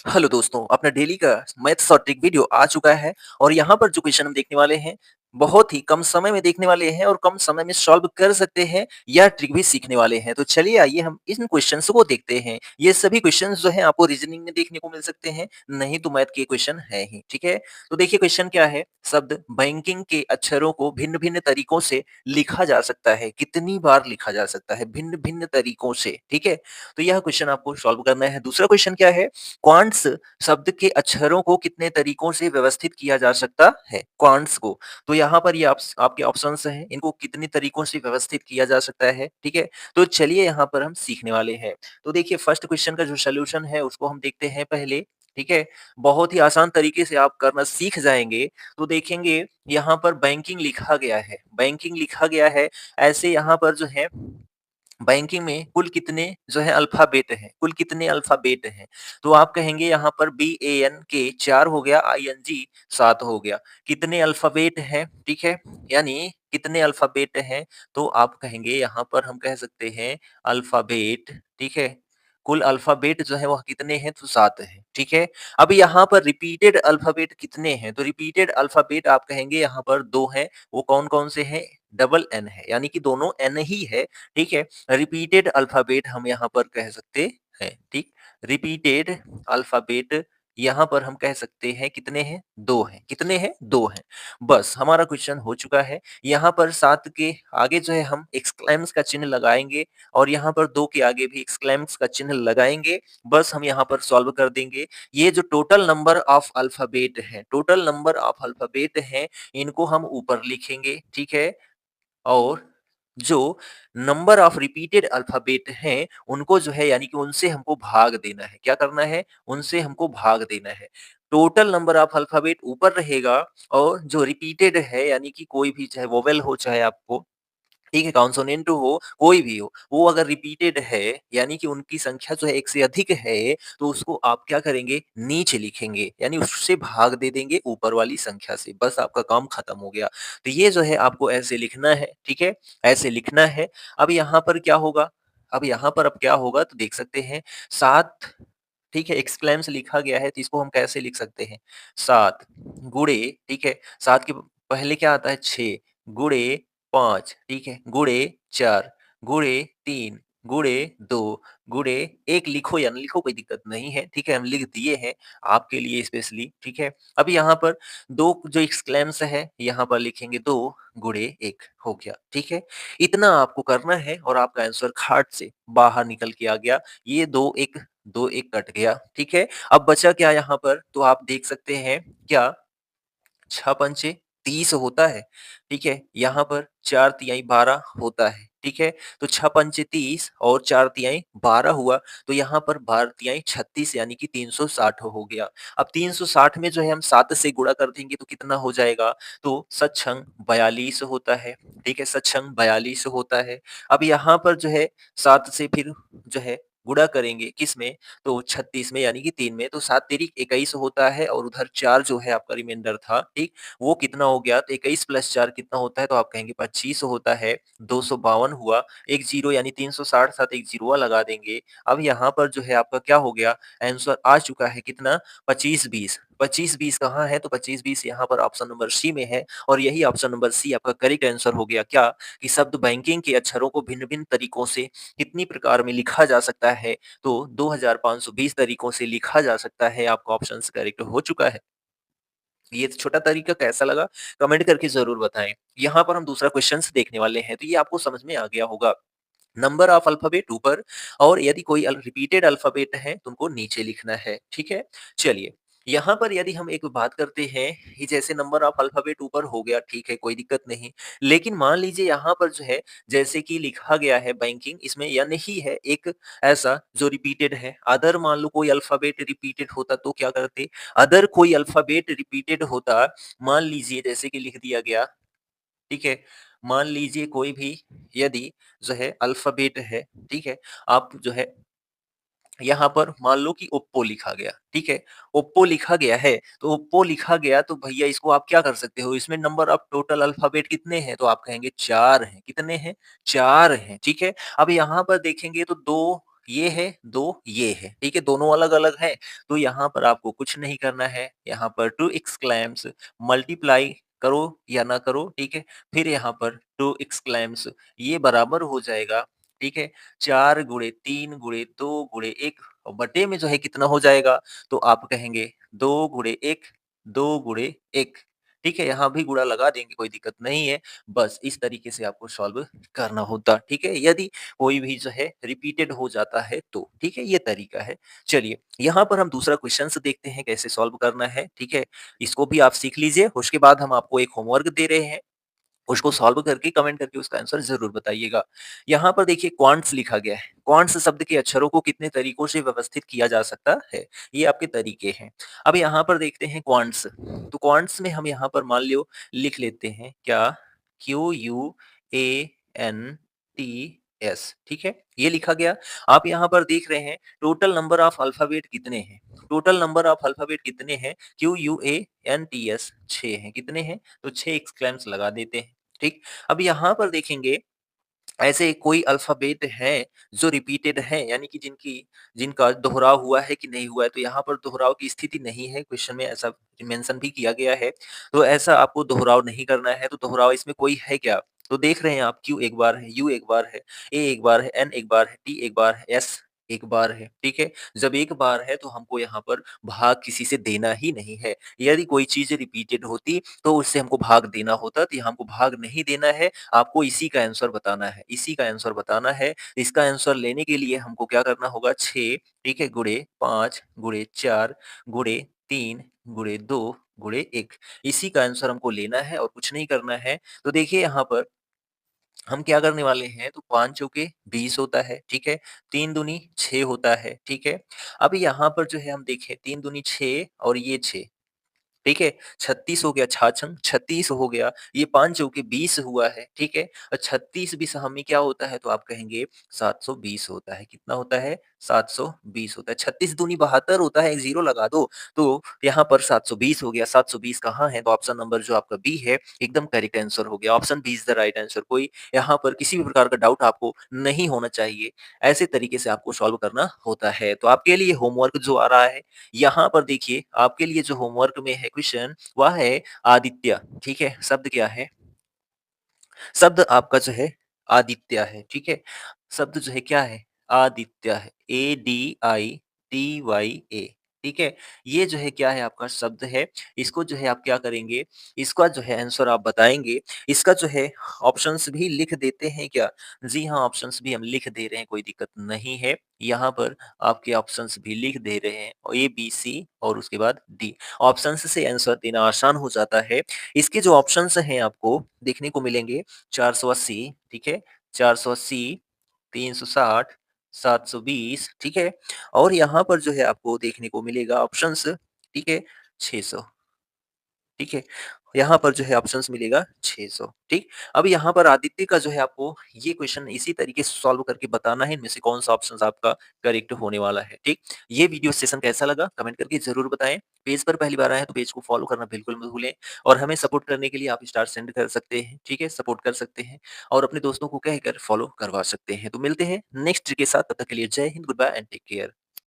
Hello दोस्तों, अपना daily का मैथ्स और ट्रिक वीडियो आ चुका है और यहाँ पर जो क्वेश्चन हम देखने वाले हैं, बहुत ही कम समय में देखने वाले हैं और कम समय में सॉल्व कर सकते हैं, यह ट्रिक भी सीखने वाले हैं। तो चलिए आइए हम इन क्वेश्चंस को देखते हैं। ये सभी क्वेश्चंस जो हैं आपको रीजनिंग में देखने को मिल सकते हैं, नहीं तो मैथ के क्वेश्चन है ही, ठीक है? तो देखिए क्वेश्चन क्या है, शब्द बैंकिंग के अक्षरों को भिन्न-भिन्न तरीकों से लिखा जा सकता है, कितनी बार लिखा जा सकता है भिन्न-भिन्न तरीकों से, ठीक है? तो यह क्वेश्चन आपको सॉल्व करना है। दूसरा क्वेश्चन क्या है, क्वांट्स शब्द के अक्षरों को कितने तरीकों से व्यवस्थित किया जा सकता है? क्वांट्स को। तो यहाँ पर ये आपके ऑप्शंस हैं, इनको कितने तरीकों से व्यवस्थित किया जा सकता है, ठीक है? तो चलिए यहाँ पर हम सीखने वाले हैं। तो देखिए फर्स्ट क्वेश्चन का जो सॉल्यूशन है उसको हम देखते हैं पहले, ठीक है? बहुत ही आसान तरीके से आप करना सीख जाएँगे, तो देखेंगे यहाँ पर बैंकिंग लिखा गया है, बैंकिंग लिखा गया है, ऐसे यहाँ पर जो है बैंकिंग में कुल कितने जो है अल्फ़ाबेट हैं, कुल कितने अल्फ़ाबेट हैं? तो आप कहेंगे यहाँ पर BANK 4 हो गया, ING 7 हो गया। कितने अल्फ़ाबेट हैं, ठीक है? यानी कितने अल्फ़ाबेट हैं? तो आप कहेंगे यहाँ पर हम कह सकते हैं अल्फ़ाबेट, ठीक है? कुल अल्फ़ाबेट जो है वह कितने हैं? तो 7 हैं, ठीक है? अब यहाँ पर रिपीटेड अल्फ़ाबेट कितने हैं? तो रिपीटेड अल्फ़ाबेट आप कहेंगे यहाँ पर 2 हैं, वो कौन-कौन से हैं? डबल N है, यानी कि दोनों N ही है, ठीक है? रिपीटेड अल्फ़ाबेट हम यहाँ पर कह सकते हैं, ठीक? रिपीटेड अल्फ़ाबेट यहाँ पर हम कह सकते हैं कितने हैं? 2 हैं। कितने हैं? 2 हैं। बस हमारा क्वेश्चन हो चुका है। यहाँ पर 7 के आगे जो है हम एक्सक्लेम्स का चिन्ह लगाएँगे और यहाँ पर 2 के आगे भी एक्सक्लेम्स का चिन्ह लगाएँगे। बस हम यहाँ पर सॉल्व कर देंगे। ये जो टोटल नंबर ऑफ अल्फ़ाबेट हैं, टोटल नंबर ऑफ अल्फ़ाबेट हैं, इनको हम ऊपर लिखेंगे, ठीक है? और जो नंबर ऑफ रिपीटेड अल्फाबेट हैं, उनको जो है यानी कि उनसे हमको भाग देना है। क्या करना है? उनसे हमको भाग देना है। टोटल नंबर ऑफ अल्फाबेट ऊपर रहेगा और जो रिपीटेड है यानी कि कोई भी चाहे वोवेल हो चाहे आपको ठीक है, कॉन्सोनेंट हो, कोई भी हो, वो अगर रिपीटेड है, यानी कि उनकी संख्या जो है 1 से अधिक है, तो उसको आप क्या करेंगे? नीचे लिखेंगे, यानी उससे भाग दे देंगे ऊपर वाली संख्या से, बस आपका काम खत्म हो गया। तो ये जो है आपको ऐसे लिखना है, ठीक है? ऐसे लिखना है। अब यहाँ पर क्या होगा? अब यहाँ पर अब क्या होगा तो देख सकते हैं 7 ठीक है, एक्सक्लेम्स लिखा गया है, तो इसको हम कैसे लिख सकते हैं? 7 गुणे ठीक है, 7 के पहले क्या आता है? 6 गुणे 5 ठीक है, गुणे 4 गुणे 3 गुणे 2 गुणे 1 लिखो या ना लिखो कोई दिक्कत नहीं है, ठीक है? हम लिख दिए हैं आपके लिए स्पेशली, ठीक है? अब यहाँ पर 2 जो एक्सक्लेम्स है, यहाँ पर लिखेंगे 2 गुणे 1 हो गया, ठीक है? इतना आपको करना है और आपका आंसर खाट से बाहर निकल के आ गया। ये 2 1 कट गया, ठीक है? अब बचा क्या यहाँ पर? तो आप देख सकते हैं क्या 6 पंचे 30 होता है, ठीक है? यहाँ पर 4 तिहाई 12 होता है, ठीक है? तो 6 पंचे 30 और 4 तिहाई 12 हुआ, तो यहाँ पर 12 तिहाई 36 यानी कि 360 हो गया। अब 360 में जो है हम 7 से गुणा कर देंगे तो कितना हो जाएगा? तो सतछंग 42 होता है, ठीक है? सतछंग 42 होता है। अब यहाँ पर जो है 7 से फिर जो है गुणा करेंगे किसमें? तो 36 में यानी कि 3 में, तो 7 तेरी 21 होता है और उधर 4 जो है आपका रिमाइंडर था, ठीक? वो कितना हो गया? तो 21 प्लस 4 कितना होता है? तो आप कहेंगे 25 होता है, 252 हुआ, 1 ज़ीरो यानी 360 साथ एक ज़ीरोवा लगा देंगे। अब यहाँ पर जो है आपका क्या हो गया? आंसर आ चुका है कितना? 25-20 25-20 कहाँ है? तो 25-20 यहाँ पर ऑप्शन नंबर सी में है और यही ऑप्शन नंबर सी आपका करेक्ट आंसर हो गया क्या? कि शब्द बैंकिंग के अक्षरों को भिन्न-भिन्न तरीकों से कितनी प्रकार में लिखा जा सकता है? तो 2520 तरीकों से लिखा जा सकता है, आपका ऑप्शन करेक्ट हो चुका है। ये छोटा तरीका कैसा लगा? कमेंट करके ज़रूर बताएँ। यहाँ पर हम दूसरा क्वेश्चन्स देखने वाले हैं, तो ये आपको समझ में आ गया होगा। नंबर ऑफ अल्फाबेट ऊपर और यदि कोई रिपीटेड अल्फाबेट है तो उनको नीचे लिखना है, ठीक है? चलिए, यहाँ पर यदि हम एक बात करते हैं कि जैसे नंबर ऑफ अल्फाबेट ऊपर हो गया, ठीक है, कोई दिक्कत नहीं। लेकिन मान लीजिए यहाँ पर जो है जैसे कि लिखा गया है बैंकिंग इसमें यन ही है एक ऐसा जो रिपीटेड है। अदर मान लो कोई अल्फाबेट रिपीटेड होता तो क्या करते? अदर कोई अल्फाबेट रिपीटेड होता, मान लीजिए जैसे कि लिख दिया गया ठीक है? मान लीजिए कोई भी यदि जो है अल्फ़ाबेट है, ठीक है? आप जो है यहाँ पर मान लो कि ओप्पो लिखा गया, ठीक है? ओप्पो लिखा गया है, तो ओप्पो लिखा गया तो भैया इसको आप क्या कर सकते हो? इसमें नंबर ऑफ टोटल अल्फ़ाबेट कितने हैं? तो आप कहेंगे 4 हैं, कितने हैं? 4 हैं, ठीक है? अब यहाँ पर देखेंगे तो 2 ये है, 2 ये है, ठीक है? दोनों अलग-अलग हैं, तो यहाँ पर आपको कुछ नहीं करना है, यहाँ पर 2 एक्सक्लेम्स मल्टीप्लाई करो या ना करो, ठीक है? फिर यहाँ पर 2 एक्सक्लेम्स ये बराबर हो जाएगा, ठीक है? 4 गुणे 3 गुणे 2 गुणे 1 और बटे में जो है कितना हो जाएगा, तो आप कहेंगे 2 गुणे 1, 2 गुणे 1, ठीक है? यहाँ भी गुणा लगा देंगे, कोई दिक्कत नहीं है, बस इस तरीके से आपको सॉल्व करना होता, ठीक है? यदि कोई भी जो है रिपीटेड हो जाता है तो, ठीक है? ये तरीका है। चलिए, यहाँ पर हम दूसरा क्वेश्चन्स देखते हैं कैसे सॉल्व करना है, ठीक है? इसको भी आप सीख लीजिए, उसके बाद हम आपको एक होमवर्क दे रहे हैं, उसको सॉल्व करके कमेंट करके उसका आंसर ज़रूर बताइएगा। यहाँ पर देखिए क्वांट्स लिखा गया है, क्वांट्स शब्द के अक्षरों को कितने तरीकों से व्यवस्थित किया जा सकता है, ये आपके तरीके हैं। अब यहाँ पर देखते हैं क्वांट्स, तो क्वांट्स में हम यहाँ पर मान लियो लिख लेते हैं क्या QUANTS ठीक है? ये लिखा गया। आप यहाँ पर देख रहे हैं टोटल नंबर ऑफ अल्फाबेट कितने हैं? टोटल नंबर ऑफ अल्फाबेट कितने हैं? QUANTS 6 हैं, कितने हैं? तो 6 एक्सक्लेम्स लगा देते हैं, ठीक? अब यहाँ पर देखेंगे ऐसे कोई अल्फ़ाबेट हैं जो रिपीटेड हैं यानी कि जिनका दोहराव हुआ है कि नहीं हुआ है, तो यहाँ पर दोहराव की स्थिति नहीं है, क्वेश्चन में ऐसा मेंशन भी किया गया है। तो ऐसा आपको दोहराव नहीं करना है, तो दोहराव इसमें कोई है क्या? तो देख रहे हैं आप Q एक बार है, U एक बार है, A एक बार है, N एक बार है, T एक बार है, S एक बार है, ठीक है? जब एक बार है तो हमको यहाँ पर भाग किसी से देना ही नहीं है। यदि कोई चीज़ रिपीटेड होती तो उससे हमको भाग देना होता, तो यहाँ हमको भाग नहीं देना है, आपको इसी का आंसर बताना है, इसी का आंसर बताना है। इसका आंसर लेने के लिए हमको क्या करना होगा 6 ठीक है, गुणे 5 गुणे 4 गुणे 3 गुणे 2 गुणे 1 इसी का आंसर हमको लेना है और कुछ नहीं करना है। तो देखिए यहाँ पर हम क्या करने वाले हैं तो 5 चौके 20 होता है, ठीक है? 3 दूनी 6 होता है, ठीक है? अब यहाँ पर जो है हम देखें 3 दूनी 6 और ये 6 ठीक है? 36 हो गया छाछंग 36 हो गया, ये 5 चौके 20 हुआ है, ठीक है? और 36 भी सहमी क्या होता है तो आप कहेंगे 720 होता है, कितना होता है? 720 होता है, 36 दूनी 72 होता है, एक ज़ीरो लगा दो, तो यहाँ पर 720 हो गया, 720 कहाँ है? तो ऑप्शन नंबर जो आपका बी है, एकदम करेक्ट आंसर हो गया, option B is the right answer कोई यहाँ पर किसी भी प्रकार का डाउट आपको नहीं होना चाहिए, ऐसे तरीके से आपको सॉल्व करना होता है। तो आपके लिए होमवर्क जो आ रहा है यहाँ पर देखिए आपके लिए जो होमवर्क में है क्वेश्चन वह है आदित्य, ठीक है? शब्द क्या है? शब्द आपका जो है आदित्य है, ठीक है? शब्द जो है क्या है? आदित्य है, ADITYA ठीक है? ये जो है क्या है आपका शब्द है, इसको जो है आप क्या करेंगे, इसका जो है आंसर आप बताएँगे, इसका जो है ऑप्शंस भी लिख देते हैं क्या? जी हाँ, ऑप्शंस भी हम लिख दे रहे हैं, कोई दिक्कत नहीं है। यहाँ पर आपके ऑप्शंस भी लिख दे रहे हैं, ए, बी, सी और उसके बाद डी। ऑप्शंस से आंसर देना आसान हो जाता है। इसके जो ऑप्शंस हैं आपको देखने को मिलेंगे 480 ठीक है? 480, 360, 720 ठीक है? और यहाँ पर जो है आपको देखने को मिलेगा ऑप्शंस ठीक है? 600 ठीक है? यहाँ पर जो है ऑप्शंस मिलेगा 600 ठीक? अब यहाँ पर आदित्य का जो है आपको ये क्वेश्चन इसी तरीके से सॉल्व करके बताना है, इनमें से कौन-सा ऑप्शंस आपका करेक्ट होने वाला है, ठीक? ये वीडियो सेशन कैसा लगा कमेंट करके ज़रूर बताएँ। पेज पर पहली बार आए हैं तो पेज को फॉलो करना बिल्कुल मत भूलें और हमें सपोर्ट करने के लिए आप स्टार सेंड कर सकते हैं, ठीक है? सपोर्ट कर सकते हैं और अपने दोस्तों को कहकर फॉलो करवा सकते हैं। तो मिलते हैं नेक्स्ट के साथ, तब तक के लिए जय Hind, good bye and take care.